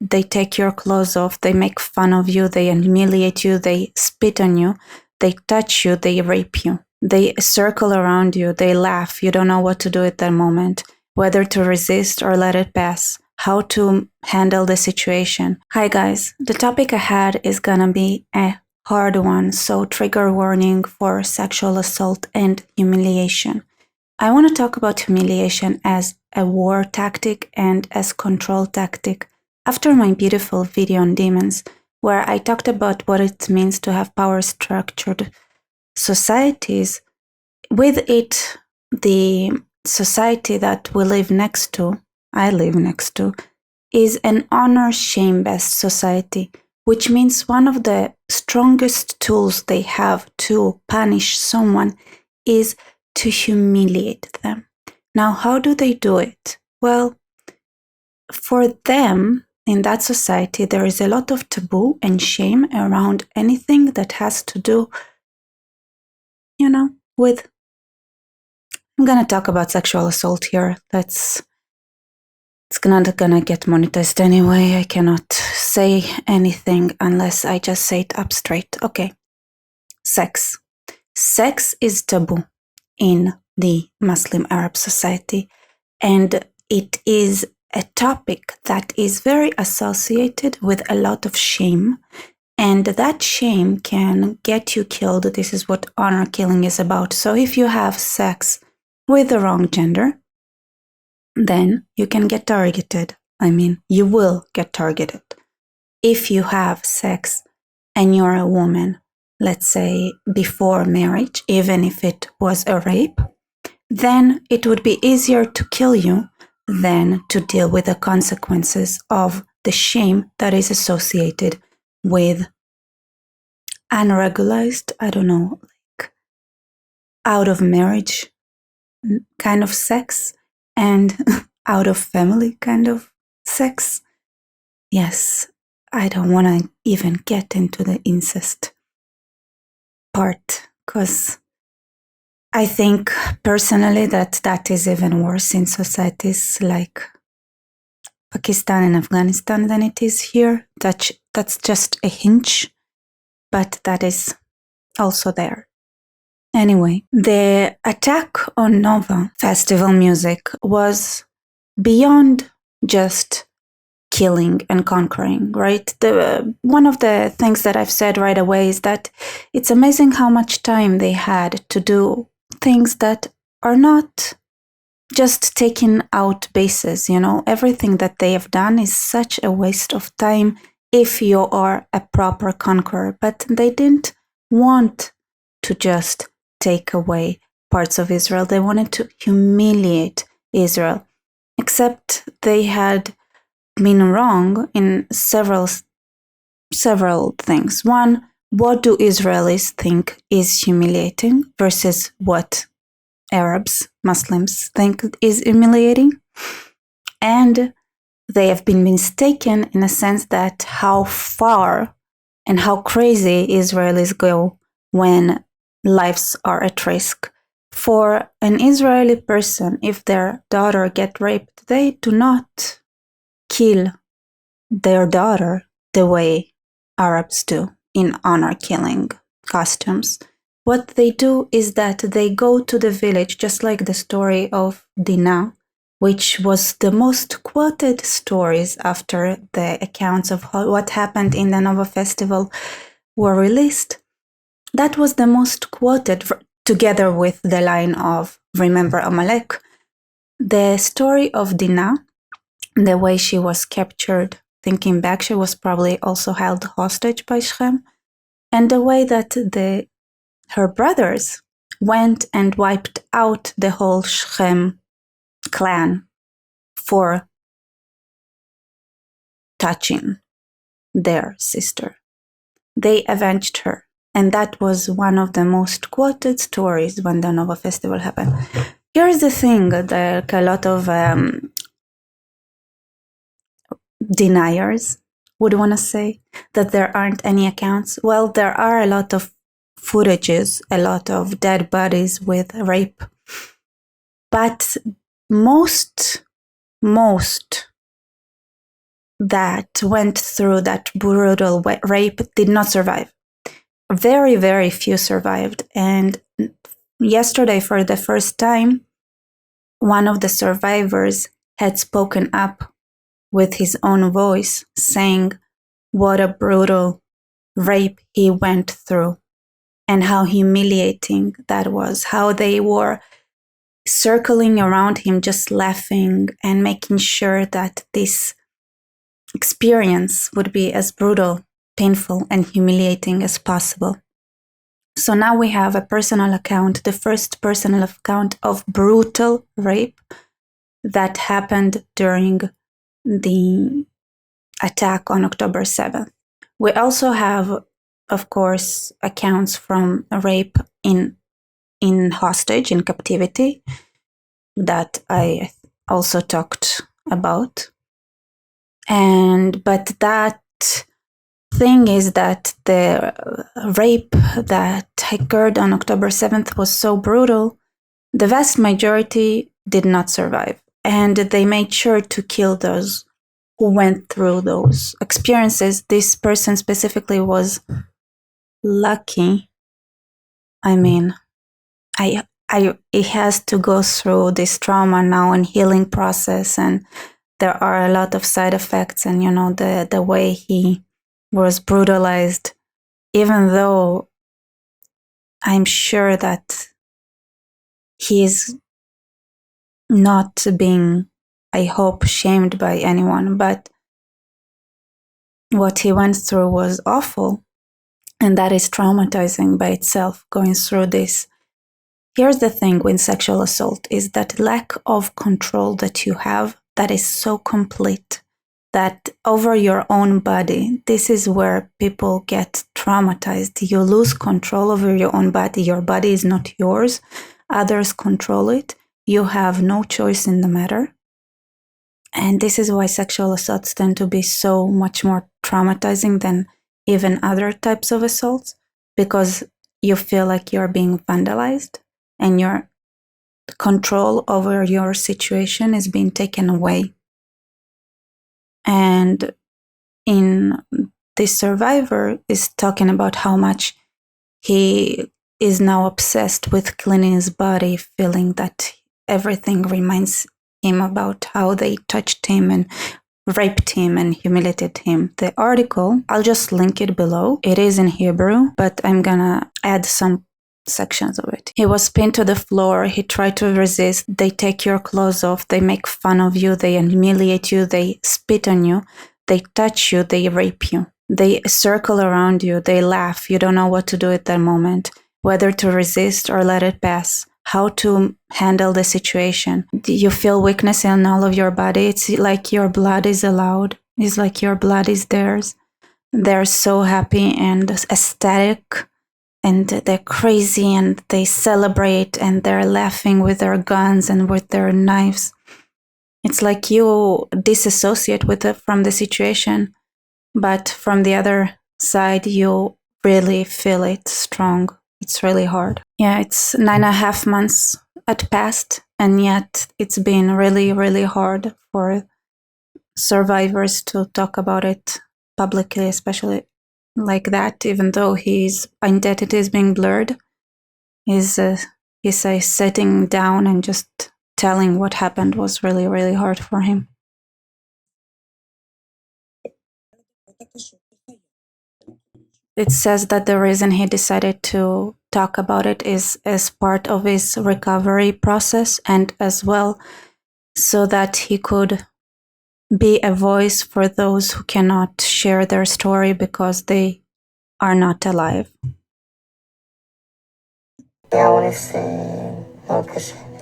they take your clothes off, they make fun of you, they humiliate you, they spit on you, they touch you, they rape you, they circle around you, they laugh. You don't know what to do at that moment, whether to resist or let it pass, how to handle the situation. Hi guys, the topic ahead is gonna be a hard one, so trigger warning for sexual assault and humiliation. I want to talk about humiliation as a war tactic and as control tactic after my beautiful video on demons, where I talked about what it means to have power structured societies. With it, the society that we live next to, I live next to, is an honor shame-based society, which means one of the strongest tools they have to punish someone is to humiliate them. Now, how do they do it? Well, for them, in that society, there is a lot of taboo and shame around anything that has to do, with, I'm gonna talk about sexual assault here. It's not gonna get monetized anyway. I cannot say anything unless I just say it up straight. Okay. Sex. Sex is taboo in the Muslim Arab society, and it is a topic that is very associated with a lot of shame, and that shame can get you killed. This is what honor killing is about. So if you have sex with the wrong gender, then you can get targeted. I mean, you will get targeted. If you have sex and you're a woman, let's say before marriage, even if it was a rape, then it would be easier to kill you than to deal with the consequences of the shame that is associated with unregularized, like out of marriage kind of sex and out of family kind of sex. Yes, I don't want to even get into the incest part, because I think personally that is even worse in societies like Pakistan and Afghanistan than it is here. That's just a hinge, but that is also there. Anyway, the attack on Nova festival music was beyond just killing and conquering, right? One of the things that I've said right away is that it's amazing how much time they had to do things that are not just taking out bases. Everything that they have done is such a waste of time if you are a proper conqueror. But they didn't want to just take away parts of Israel. They wanted to humiliate Israel, except they had been wrong in several things. One, what do Israelis think is humiliating versus what Arabs, Muslims think is humiliating? And they have been mistaken in a sense that how far and how crazy Israelis go when lives are at risk. For an Israeli person, if their daughter gets raped, they do not kill their daughter the way Arabs do in honor killing costumes. What they do is that they go to the village, just like the story of Dinah, which was the most quoted stories after the accounts of what happened in the Nova Festival were released. That was the most quoted, together with the line of Remember Amalek. The story of Dinah, the way she was captured, thinking back, she was probably also held hostage by Shem, and the way that her brothers went and wiped out the whole Shem clan for touching their sister. They avenged her, and that was one of the most quoted stories when the Nova Festival happened. Here's the thing that a lot of deniers would want to say, that there aren't any accounts. Well, there are a lot of footages, a lot of dead bodies with rape, but most that went through that brutal rape did not survive. Very, very few survived. And yesterday, for the first time, one of the survivors had spoken up with his own voice, saying what a brutal rape he went through and how humiliating that was, how they were circling around him, just laughing and making sure that this experience would be as brutal, painful, and humiliating as possible. So now we have a personal account, the first personal account of brutal rape that happened during the attack on October 7th. We also have, of course, accounts from rape in hostage, in captivity, that I also talked about. But that thing is that the rape that occurred on October 7th was so brutal, the vast majority did not survive. And they made sure to kill those who went through those experiences. This person specifically was lucky. I mean, he has to go through this trauma now and healing process, and there are a lot of side effects, and the way he was brutalized, even though I'm sure that he is not being, I hope, shamed by anyone, but what he went through was awful, and that is traumatizing by itself, going through this. Here's the thing with sexual assault is that lack of control that you have, that is so complete, that over your own body, this is where people get traumatized. You lose control over your own body. Your body is not yours. Others control it. You have no choice in the matter. And this is why sexual assaults tend to be so much more traumatizing than even other types of assaults, because you feel like you're being vandalized and your control over your situation is being taken away. And this survivor is talking about how much he is now obsessed with cleaning his body, feeling that everything reminds him about how they touched him and raped him and humiliated him. The article, I'll just link it below. It is in Hebrew, but I'm gonna add some sections of it. He was pinned to the floor. He tried to resist. They take your clothes off. They make fun of you. They humiliate you. They spit on you. They touch you. They rape you. They circle around you. They laugh. You don't know what to do at that moment, whether to resist or let it pass, how to handle the situation. You feel weakness in all of your body. It's like your blood is allowed. It's like your blood is theirs. They're so happy and ecstatic, and they're crazy, and they celebrate, and they're laughing with their guns and with their knives. It's like you disassociate from the situation, but from the other side, you really feel it strong. It's really hard. Yeah, it's 9.5 months had passed, and yet it's been really, really hard for survivors to talk about it publicly, especially like that, even though his identity is being blurred. He's sitting down and just telling what happened was really, really hard for him. It says that the reason he decided to talk about it is as part of his recovery process, and as well so that he could be a voice for those who cannot share their story because they are not alive.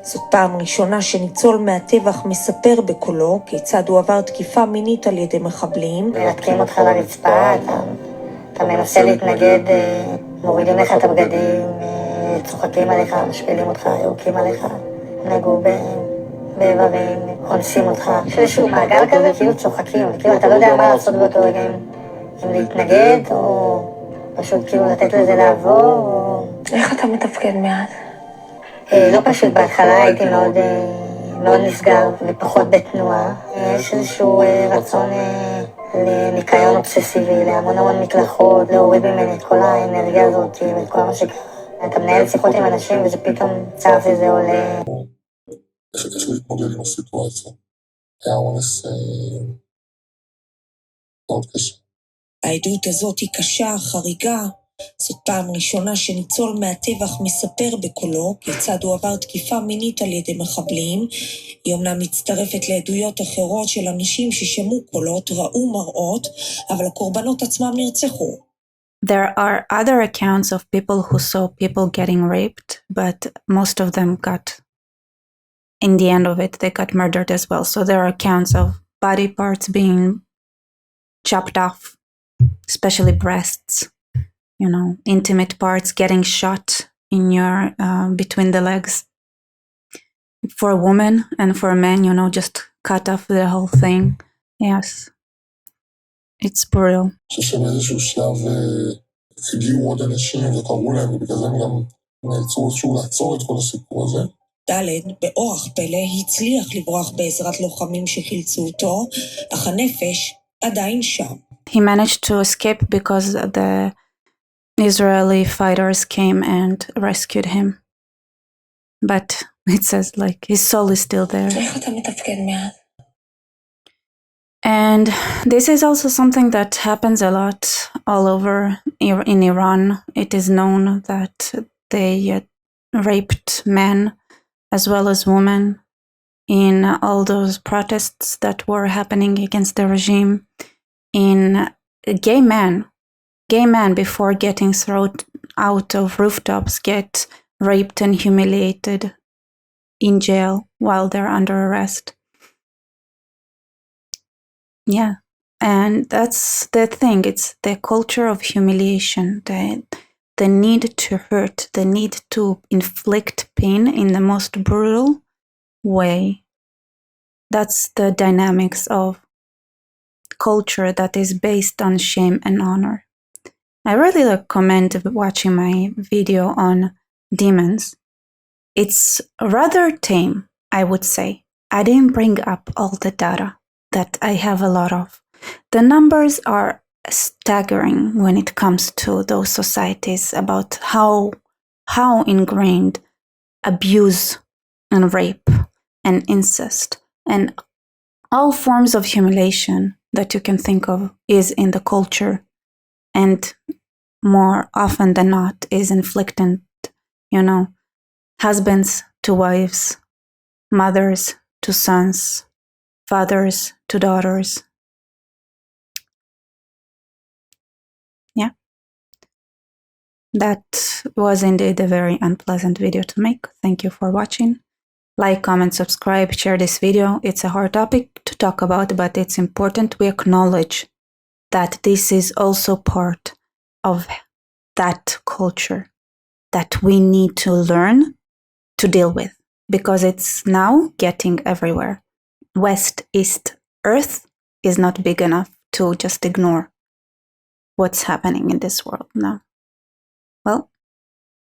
זאת פעם ראשונה שניצול מהטבח מספר בקולו כיצד הוא עבר תקיפה מינית על ידי מחבלים. מנתקים אותך לרצפה, אתה מנסה להתנגד, מורידים לך את הבגדים, צוחקים עליך, משפילים אותך, יורקים עליך, נגעו באיברים, אונסים אותך. יש איזשהו מעגל כזה, כאילו צוחקים, כאילו אתה לא יודע מה לעשות באותו רגע, אם להתנגד או פשוט כאילו לתת לזה לעבור. איך אתה מתפקד מעט? לא פשוט, בהתחלה הייתי מאוד מאוד נסגר ופחות בתנועה. יש איזשהו רצון לניקיון אובססיבי, להמון מקלחות, להוריד ממני את כל האנרגיה הזאת ואת כל מה שקרה. אתה מנהל שיחות עם אנשים וזה פתאום צף וזה עולה. איך להתמודד עם הסיטואציה? היה אונס מאוד קשה. העדות הזאת היא קשה, חריגה. זאת פעם ראשונה שניצול מהטבח מספר בקולו כיצד הוא עבר תקיפה מינית על ידי מחבלים. היא אומנם מצטרפת לעדויות אחרות של אנשים ששמעו קולות, ראו מראות, אבל הקורבנות עצמם נרצחו. There are other accounts of people who saw people getting raped, but most of them got, in the end of it, they got murdered as well. So there are accounts of body parts being chopped off, especially breasts, you know, intimate parts getting shot in your, between the legs. For a woman and for a man, you know, just cut off the whole thing. Yes. It's brutal. שבאיזשהו שלב הגיעו עוד אנשים וקראו להם, ובגלל זה הם גם נאלצו איזשהו לעצור את כל הסיפור הזה. ד' באורח פלא הצליח לברוח בעזרת לוחמים שחילצו אותו, אך הנפש עדיין שם. He managed to escape because the Israeli fighters came and rescued him. But it says like his soul is still there. איך אתה מתפקד מאז? And this is also something that happens a lot all over in Iran. It is known that they raped men as well as women in all those protests that were happening against the regime. In gay men before getting thrown out of rooftops get raped and humiliated in jail while they're under arrest. Yeah, and that's the thing. It's the culture of humiliation, the need to hurt, the need to inflict pain in the most brutal way. That's the dynamics of culture that is based on shame and honor. I really recommend watching my video on demons. It's rather tame, I would say. I didn't bring up all the data that I have a lot of. The numbers are staggering when it comes to those societies about how ingrained abuse and rape and incest and all forms of humiliation that you can think of is in the culture, and more often than not is inflicted, you know, husbands to wives, mothers to sons, fathers to daughters. Yeah. That was indeed a very unpleasant video to make. Thank you for watching. Like, comment, subscribe, share this video. It's a hard topic to talk about, but it's important we acknowledge that this is also part of that culture that we need to learn to deal with, because it's now getting everywhere. West, East, Earth is not big enough to just ignore what's happening in this world now. Well,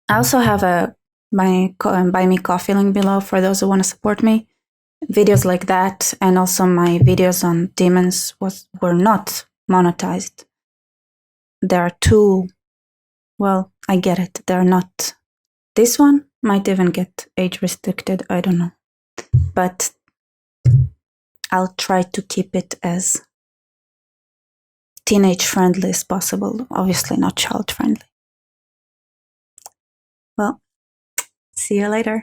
I also have my Buy Me Coffee link below for those who want to support me. Videos like that, and also my videos on demons were not monetized. There are two, well, I get it, they're not. This one might even get age restricted, I don't know. But I'll try to keep it as teenage friendly as possible, obviously not child friendly. Well, see you later.